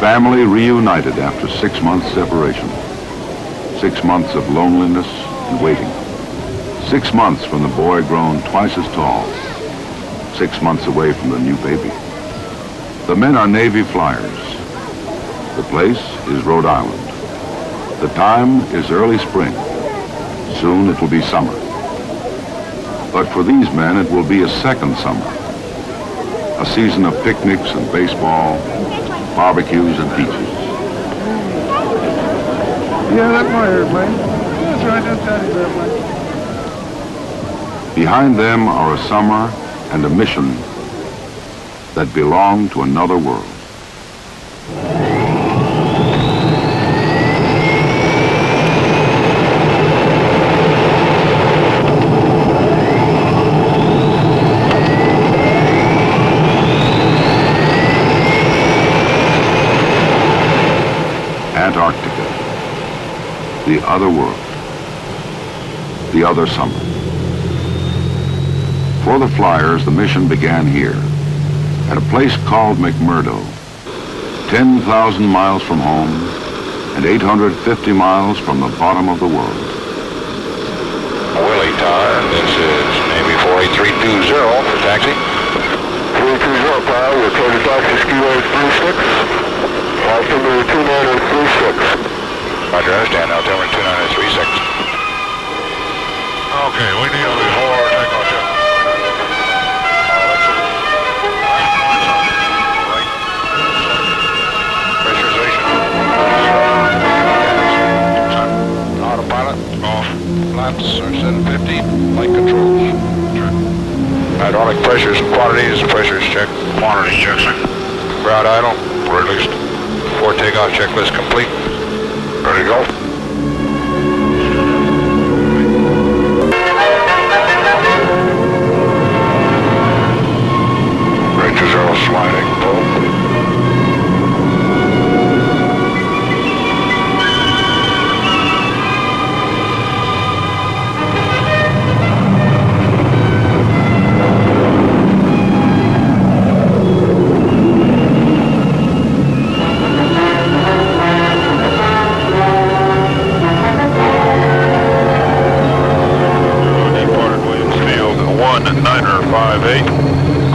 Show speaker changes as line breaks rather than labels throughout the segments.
family reunited after 6 months separation. 6 months of loneliness and waiting. 6 months from the boy grown twice as tall. 6 months away from the new baby. The men are Navy flyers. The place is Rhode Island. The time is early spring. Soon it will be summer. But for these men, it will be a second summer. A season of picnics and baseball, barbecues and beaches.
Yeah, that's my airplane. That's right, that's Daddy's airplane.
Behind them are a summer and a mission that belong to another world. Antarctica, the other world, the other summer. For the flyers, the mission began here, at a place called McMurdo, 10,000 miles from home and 850 miles from the bottom of the world.
Willie Tower, this is Navy 48320 for taxi.
480 Tower, your code is taxi Kilo 36. Altimeter 2936.
Roger, understand, altimeter 2936.
Okay, we need a before takeoff check.
Pressurization. Autopilot off. Flaps are 750. Flight controls. Hydraulic pressures and quantities. Pressures check.
Quantity check, sir.
Ground idle.
Released.
Before takeoff checklist complete. Ready to go.
Right to zero sliding.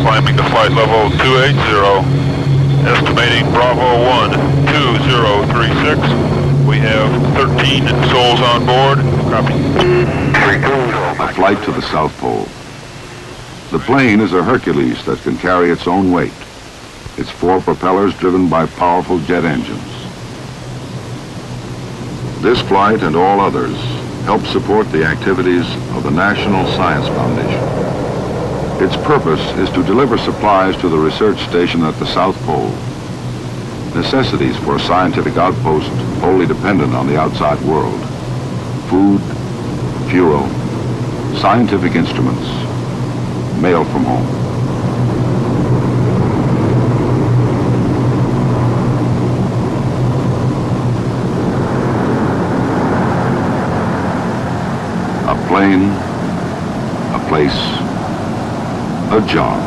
Climbing to flight level 280, estimating Bravo 12036. We have 13 souls on board. Copy.
A flight to the South Pole. The plane is a Hercules that can carry its own weight. Its 4 propellers driven by powerful jet engines. This flight and all others help support the activities of the National Science Foundation. Its purpose is to deliver supplies to the research station at the South Pole. Necessities for a scientific outpost wholly dependent on the outside world. Food, fuel, scientific instruments, mail from home. A plane, a place, a job.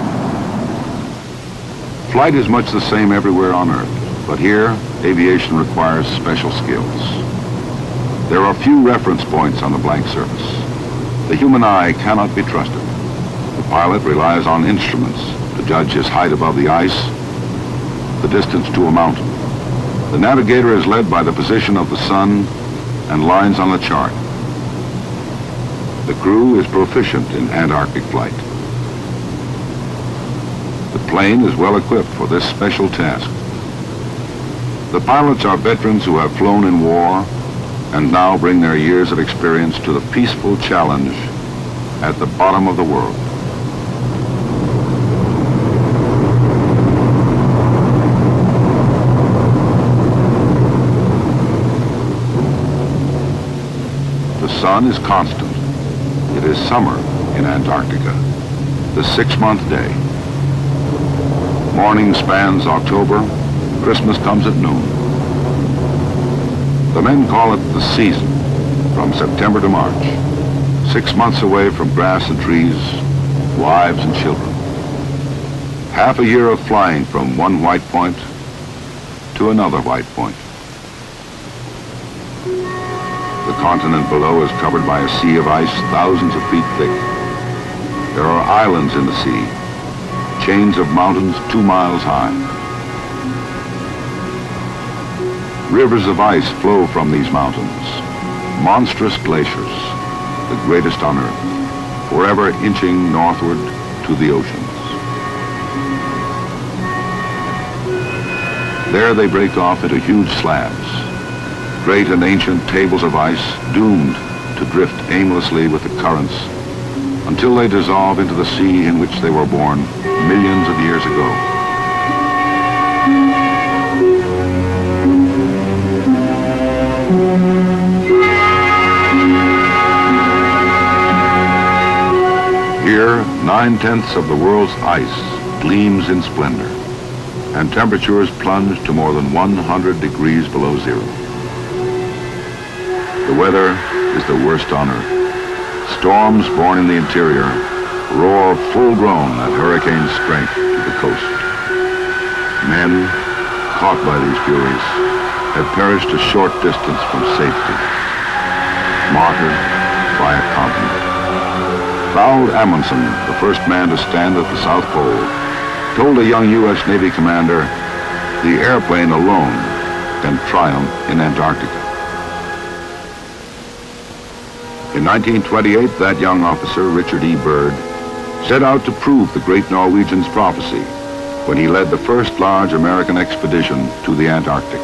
Flight is much the same everywhere on Earth, but here, aviation requires special skills. There are few reference points on the blank surface. The human eye cannot be trusted. The pilot relies on instruments to judge his height above the ice, the distance to a mountain. The navigator is led by the position of the sun and lines on the chart. The crew is proficient in Antarctic flight. The plane is well equipped for this special task. The pilots are veterans who have flown in war and now bring their years of experience to the peaceful challenge at the bottom of the world. The sun is constant. It is summer in Antarctica, the 6-month day. Morning spans October, Christmas comes at noon. The men call it the season, from September to March. 6 months away from grass and trees, wives and children. Half a year of flying from one white point to another white point. The continent below is covered by a sea of ice thousands of feet thick. There are islands in the sea, chains of mountains 2 miles high. Rivers of ice flow from these mountains, monstrous glaciers, the greatest on Earth, forever inching northward to the oceans. There they break off into huge slabs, great and ancient tables of ice doomed to drift aimlessly with the currents until they dissolve into the sea in which they were born millions of years ago. Here, 9/10 of the world's ice gleams in splendor, and temperatures plunge to more than 100 degrees below zero. The weather is the worst on Earth. Storms born in the interior roar full-grown at hurricane strength to the coast. Men, caught by these furies, have perished a short distance from safety, martyred by a continent. Raoul Amundsen, the first man to stand at the South Pole, told a young U.S. Navy commander, the airplane alone can triumph in Antarctica. In 1928, that young officer, Richard E. Byrd, set out to prove the great Norwegian's prophecy when he led the first large American expedition to the Antarctic.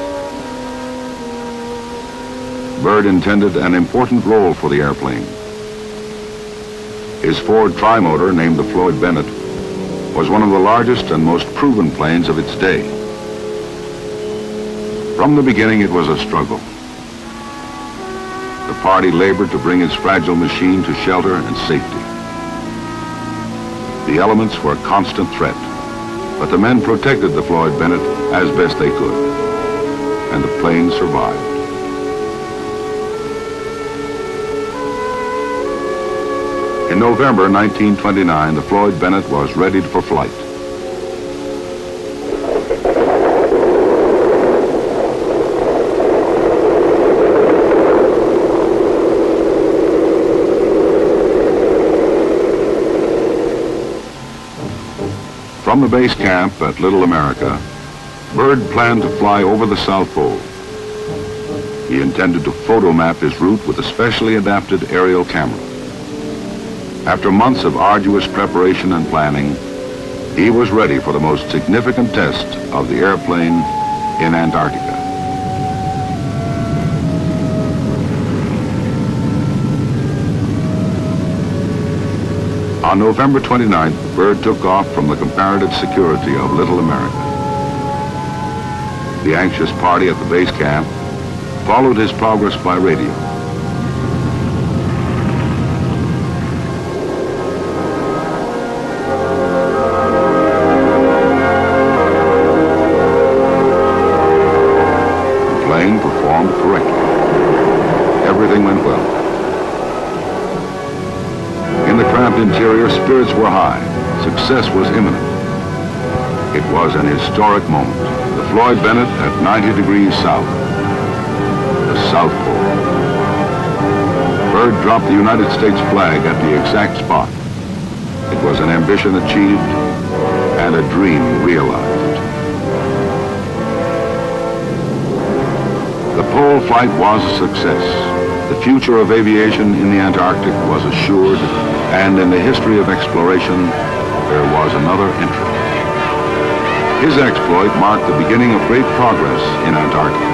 Byrd intended an important role for the airplane. His Ford trimotor, named the Floyd Bennett, was one of the largest and most proven planes of its day. From the beginning, it was a struggle. The party labored to bring its fragile machine to shelter and safety. The elements were a constant threat, but the men protected the Floyd Bennett as best they could, and the plane survived. In November 1929, the Floyd Bennett was ready for flight. From the base camp at Little America, Byrd planned to fly over the South Pole. He intended to photo map his route with a specially adapted aerial camera. After months of arduous preparation and planning, he was ready for the most significant test of the airplane in Antarctica. On November 29th, Byrd took off from the comparative security of Little America. The anxious party at the base camp followed his progress by radio. The plane performed correctly. Everything went well. In the cramped interior, spirits were high. Success was imminent. It was an historic moment. The Floyd Bennett at 90 degrees south. The South Pole. Byrd dropped the United States flag at the exact spot. It was an ambition achieved and a dream realized. The pole flight was a success. The future of aviation in the Antarctic was assured, and in the history of exploration, there was another entry. His exploit marked the beginning of great progress in Antarctica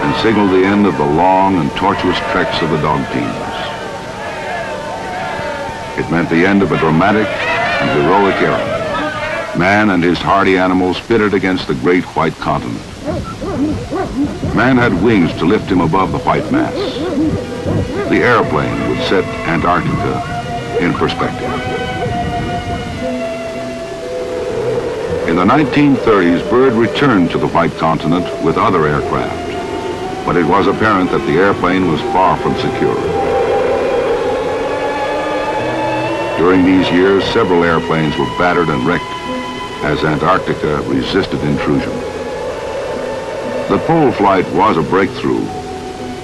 and signaled the end of the long and tortuous treks of the dog teams. It meant the end of a dramatic and heroic era. Man and his hardy animals pitted against the great white continent. Man had wings to lift him above the white mass. The airplane would set Antarctica in perspective. In the 1930s, Byrd returned to the white continent with other aircraft, but it was apparent that the airplane was far from secure. During these years, several airplanes were battered and wrecked as Antarctica resisted intrusion. The pole flight was a breakthrough,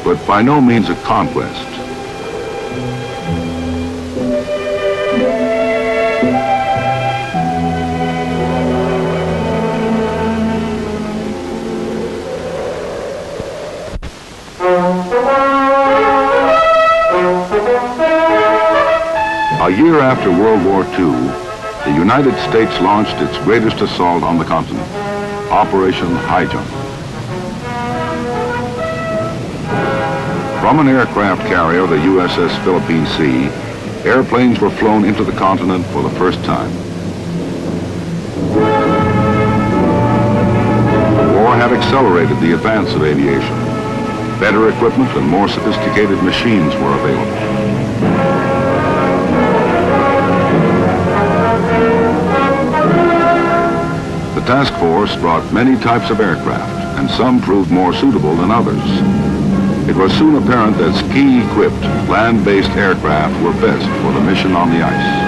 but by no means a conquest. A year after World War II, the United States launched its greatest assault on the continent, Operation High Jump. From an aircraft carrier, the USS Philippine Sea, airplanes were flown into the continent for the first time. The war had accelerated the advance of aviation. Better equipment and more sophisticated machines were available. The task force brought many types of aircraft, and some proved more suitable than others. It was soon apparent that ski-equipped, land-based aircraft were best for the mission on the ice.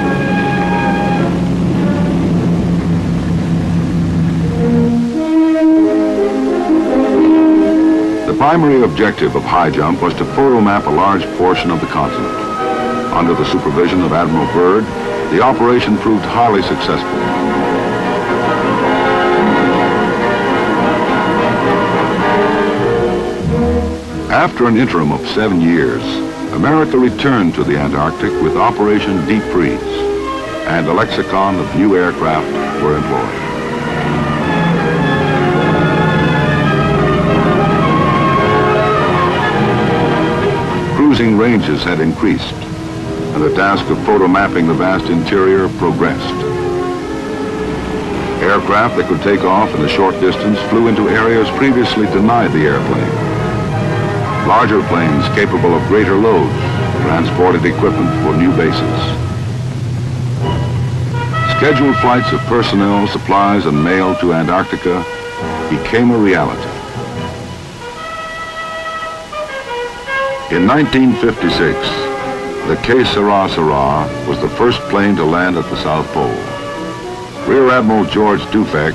The primary objective of High Jump was to photomap a large portion of the continent. Under the supervision of Admiral Byrd, the operation proved highly successful. After an interim of 7 years, America returned to the Antarctic with Operation Deep Freeze, and a lexicon of new aircraft were employed. Cruising ranges had increased, and the task of photomapping the vast interior progressed. Aircraft that could take off in a short distance flew into areas previously denied the airplane. Larger planes capable of greater loads transported equipment for new bases. Scheduled flights of personnel, supplies, and mail to Antarctica became a reality. In 1956, the K-Sarah was the first plane to land at the South Pole. Rear Admiral George Dufek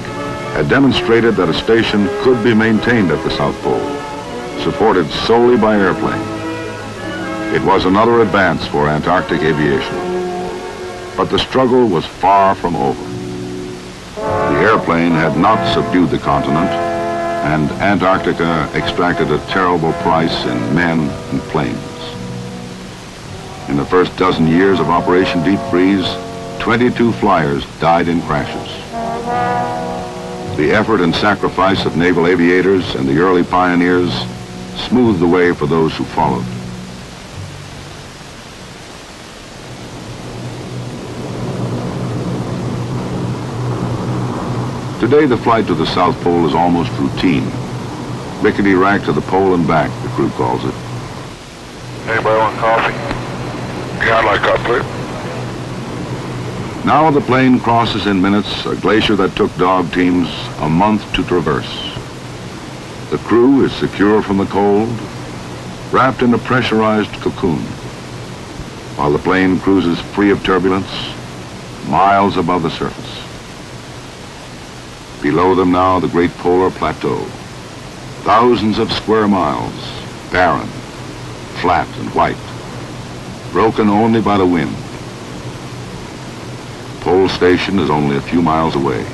had demonstrated that a station could be maintained at the South Pole, supported solely by airplane. It was another advance for Antarctic aviation. But the struggle was far from over. The airplane had not subdued the continent, and Antarctica extracted a terrible price in men and planes. In the first dozen years of Operation Deep Freeze, 22 flyers died in crashes. The effort and sacrifice of naval aviators and the early pioneers smoothed the way for those who followed. Today, the flight to the South Pole is almost routine. Rickety-rack to the pole and back, the crew calls it.
Anybody want coffee? Yeah, I'd like coffee, please.
Now the plane crosses in minutes a glacier that took dog teams a month to traverse. The crew is secure from the cold, wrapped in a pressurized cocoon, while the plane cruises free of turbulence, miles above the surface. Below them now, the great polar plateau. Thousands of square miles, barren, flat and white, broken only by the wind. Pole Station is only a few miles away.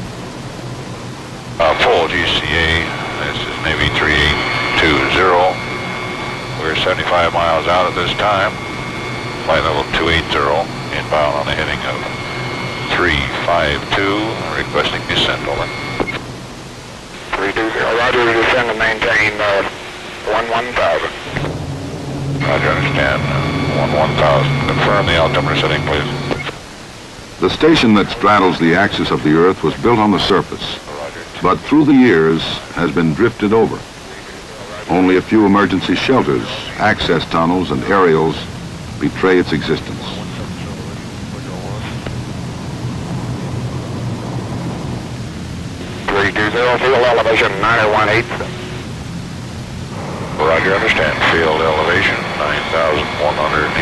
Pole GCA, this is Navy 3820. We're 75 miles out at this time. Flight level 280, inbound on a heading of 352, requesting descent, over.
320, roger, descend and maintain 11,000.
Roger, understand. 11,000. Confirm the altimeter setting, please.
The station that straddles the axis of the Earth was built on the surface, but through the years has been drifted over. Only a few emergency shelters, access tunnels, and aerials betray its existence.
Field elevation 918.
Roger, understand. Field elevation 9,180.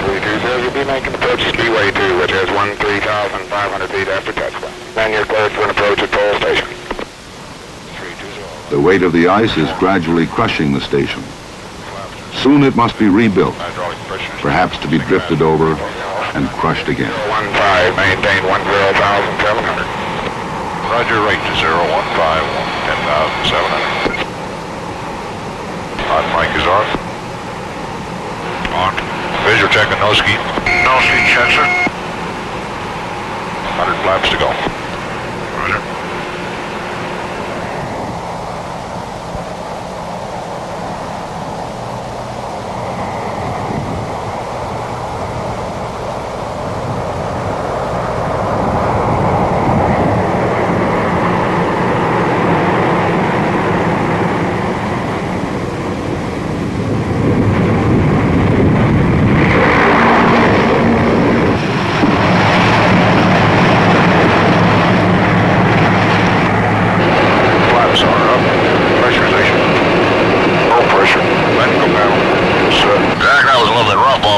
320, you'll be making approach skiway 2, which is 13,500 feet after touchdown. Then you're cleared for an approach at Pole Station.
The weight of the ice is gradually crushing the station. Soon it must be rebuilt,
Hydraulic pressure.
perhaps to be drifted over and crushed again.
15, maintain 10,700.
Roger, rate to 015, 10,700. Hot mic is on. On. Visual check on nose ski. Nose ski check, sir. 100 flaps to go. Roger.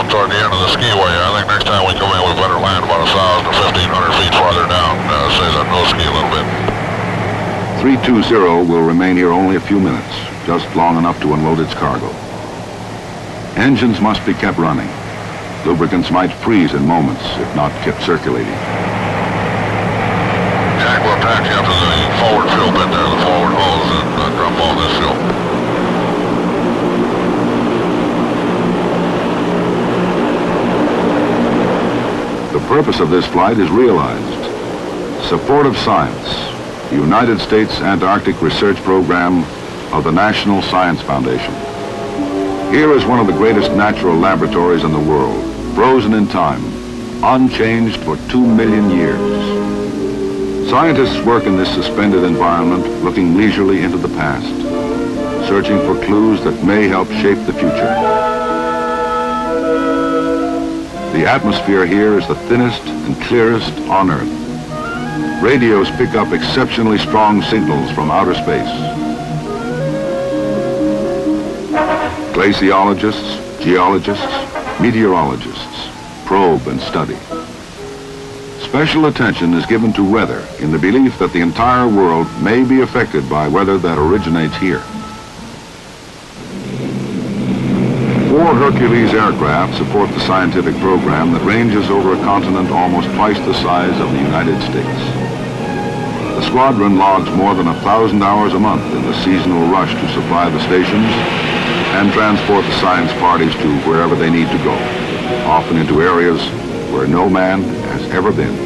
Toward the end of the skiway. I think next time we come in, we better land about 1,000 to 1,500 feet farther down. Say that nose ski a little bit.
320 will remain here only a few minutes, just long enough to unload its cargo. Engines must be kept running. Lubricants might freeze in moments if not kept circulating.
Jack will taxi up to the forward fuel bit there, the forward hose, and drop all this fuel.
The purpose of this flight is realized. Support of science, the United States Antarctic Research Program of the National Science Foundation. Here is one of the greatest natural laboratories in the world, frozen in time, unchanged for 2 million years. Scientists work in this suspended environment, looking leisurely into the past, searching for clues that may help shape the future. The atmosphere here is the thinnest and clearest on Earth. Radios pick up exceptionally strong signals from outer space. Glaciologists, geologists, meteorologists probe and study. Special attention is given to weather in the belief that the entire world may be affected by weather that originates here. 4 Hercules aircraft support the scientific program that ranges over a continent almost twice the size of the United States. The squadron logs more than 1,000 hours a month in the seasonal rush to supply the stations and transport the science parties to wherever they need to go, often into areas where no man has ever been.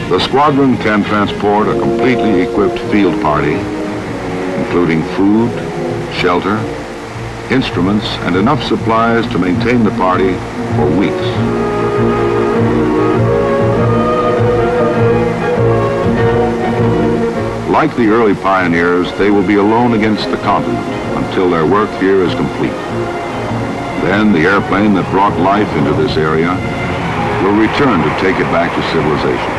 The squadron can transport a completely equipped field party, including food, shelter, instruments, and enough supplies to maintain the party for weeks. Like the early pioneers, they will be alone against the continent until their work here is complete. Then the airplane that brought life into this area will return to take it back to civilization.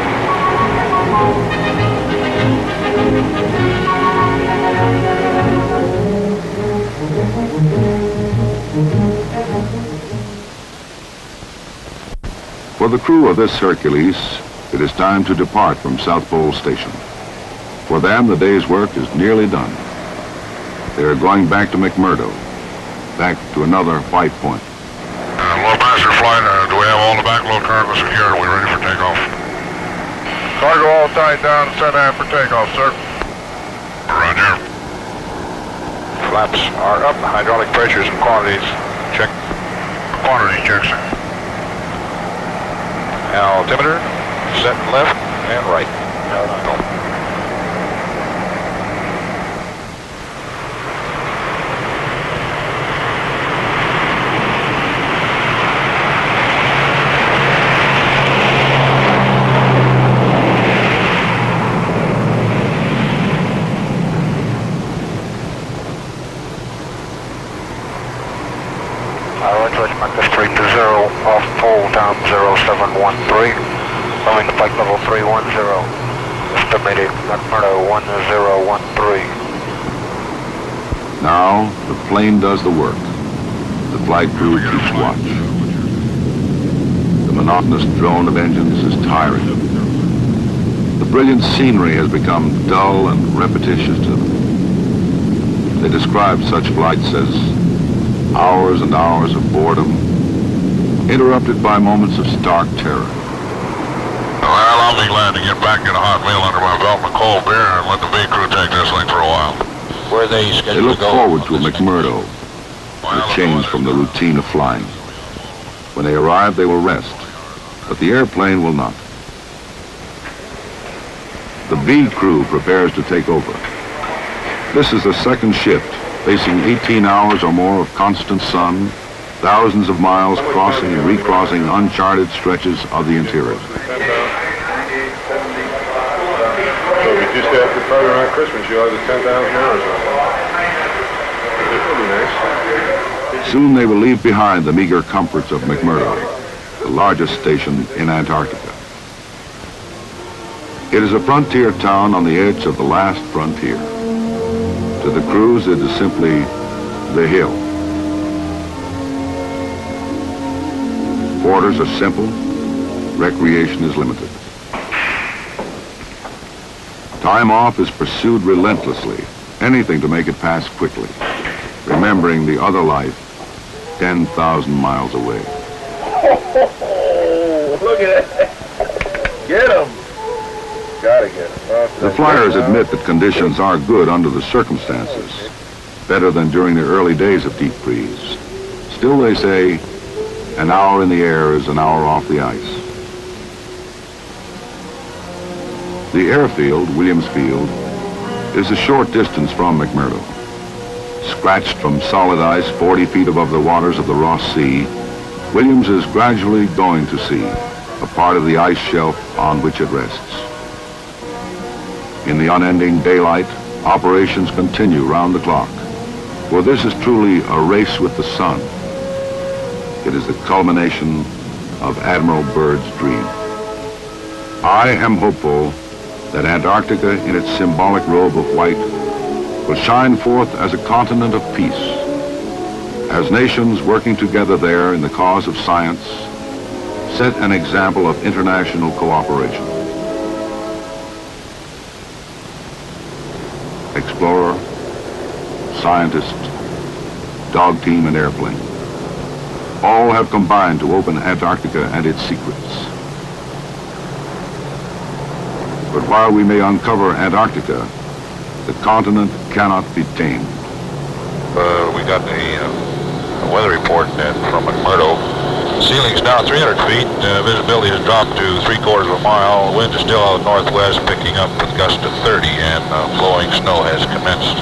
For the crew of this Hercules, it is time to depart from South Pole Station. For them, the day's work is nearly done. They are going back to McMurdo, back to another white point.
Loadmaster flight, do we have all the backload cargo secured? Are we ready for takeoff?
Cargo all tied down and set out for takeoff, sir.
Roger.
Flaps are up. Hydraulic pressures and quantities. Check.
Quantity check, sir.
Altimeter set left and right. No.
Marcus 320, off pole down 0713, going to flight level 310, estimated McMurdo 1013.
Now, the plane does the work. The flight crew keeps watch. The monotonous drone of engines is tiring. The brilliant scenery has become dull and repetitious to them. They describe such flights as hours and hours of boredom, interrupted by moments of stark terror.
Well, I'll be glad to get back in a hot meal under my belt and a cold beer and let the B crew take this thing for a while.
Where are they
They
scheduled
look
to go?
forward to a McMurdo, a change from the routine of flying. When they arrive, they will rest, but the airplane will not. The B crew prepares to take over. This is the second shift, facing 18 hours or more of constant sun, thousands of miles crossing and recrossing uncharted stretches of the interior.
So we just after Friday night Christmas, you'll have the 10,000 hours on it. It will be nice.
Soon they will leave behind the meager comforts of McMurdo, the largest station in Antarctica. It is a frontier town on the edge of the last frontier. To the crews, it is simply the hill. Quarters are simple, recreation is limited. Time off is pursued relentlessly, anything to make it pass quickly, remembering the other life 10,000 miles away.
Oh, look at that. Get him. Gotta get him.
The flyers admit that conditions are good under the circumstances, better than during the early days of deep freeze. Still, they say, an hour in the air is an hour off the ice. The airfield, Williams Field, is a short distance from McMurdo. Scratched from solid ice 40 feet above the waters of the Ross Sea, Williams is gradually going to sea, a part of the ice shelf on which it rests. In the unending daylight, operations continue round the clock, for this is truly a race with the sun. It is the culmination of Admiral Byrd's dream. I am hopeful that Antarctica, in its symbolic robe of white, will shine forth as a continent of peace, as nations working together there in the cause of science set an example of international cooperation. Explorer, scientist, dog team, and airplane, all have combined to open Antarctica and its secrets. But while we may uncover Antarctica, the continent cannot be tamed.
We got a weather report in from McMurdo. Ceiling's now 300 feet. Visibility has dropped to 3/4 of a mile. Wind is still out of northwest, picking up with gusts of 30, and blowing snow has commenced.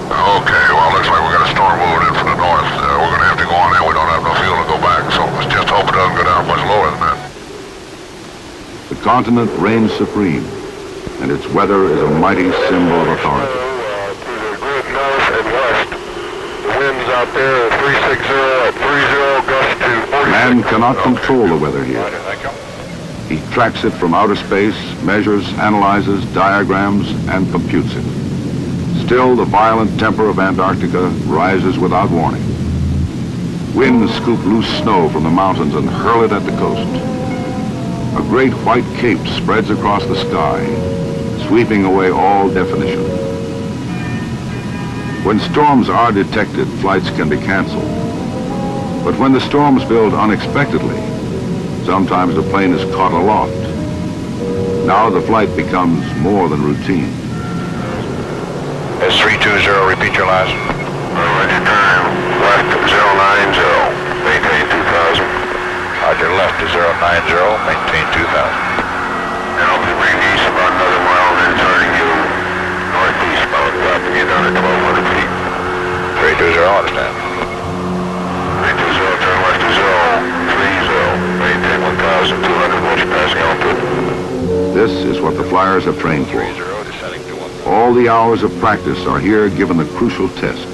Okay, well, looks like we got a storm moving in from the north. We're going to have to go on in. We don't have no fuel to go back, so let's just hope it doesn't go down much lower than that.
The continent reigns supreme, and its weather is a mighty symbol of authority.
To the grid north and west. The winds out there are 360 at 30, gust to 46.
Man cannot control the weather here. He tracks it from outer space, measures, analyzes, diagrams, and computes it. Still, the violent temper of Antarctica rises without warning. Winds scoop loose snow from the mountains and hurl it at the coast. A great white cape spreads across the sky, sweeping away all definition. When storms are detected, flights can be canceled. But when the storms build unexpectedly, sometimes the plane is caught aloft. Now the flight becomes more than routine.
S320, repeat your last.
Roger, time. Left 090. Maintain 2000.
Roger, left to 090, maintain 2000.
Now if you bring east about another mile, then turning you northeast about left, get down to 1,200 feet.
320, understand.
320, turn left to 030. Maintain 1,200 volts passing altitude.
This is what the flyers have trained for.
30, descending to 1.
All the hours of practice are here given the crucial test.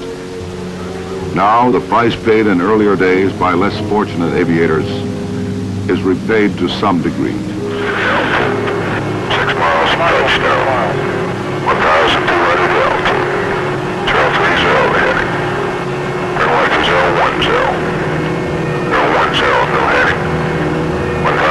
Now, the price paid in earlier days by less fortunate aviators is repaid to some degree.
6 miles from touchdown. 1,200 altitude. 030 heading. Turn left to 010. 010, no heading. 1,200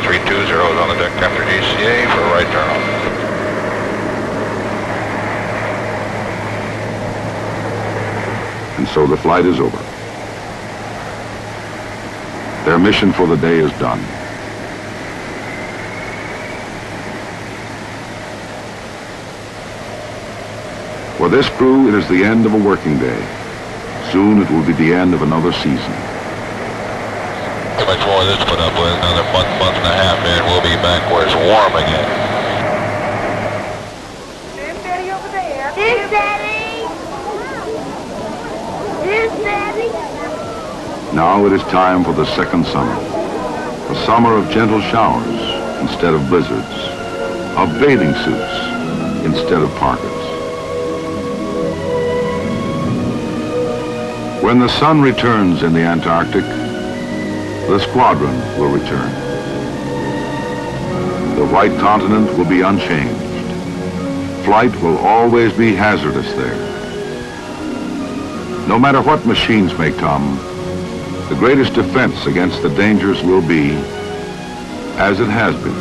320 is on the deck after GCA for a right turn off.
And so the flight is over. Their mission for the day is done. For this crew, it is the end of a working day. Soon it will be the end of another season.
Too much more of this to put up with. Another month and a half, and we'll be back where it's warm again.
There's Daddy over there. There's Daddy. There's Daddy.
Now it is time for the second summer. A summer of gentle showers instead of blizzards, of bathing suits instead of parkas. When the sun returns in the Antarctic, the squadron will return. The white continent will be unchanged. Flight will always be hazardous there. No matter what machines may come, the greatest defense against the dangers will be, as it has been,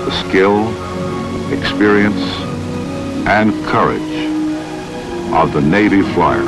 the skill, experience, and courage of the Navy flyer.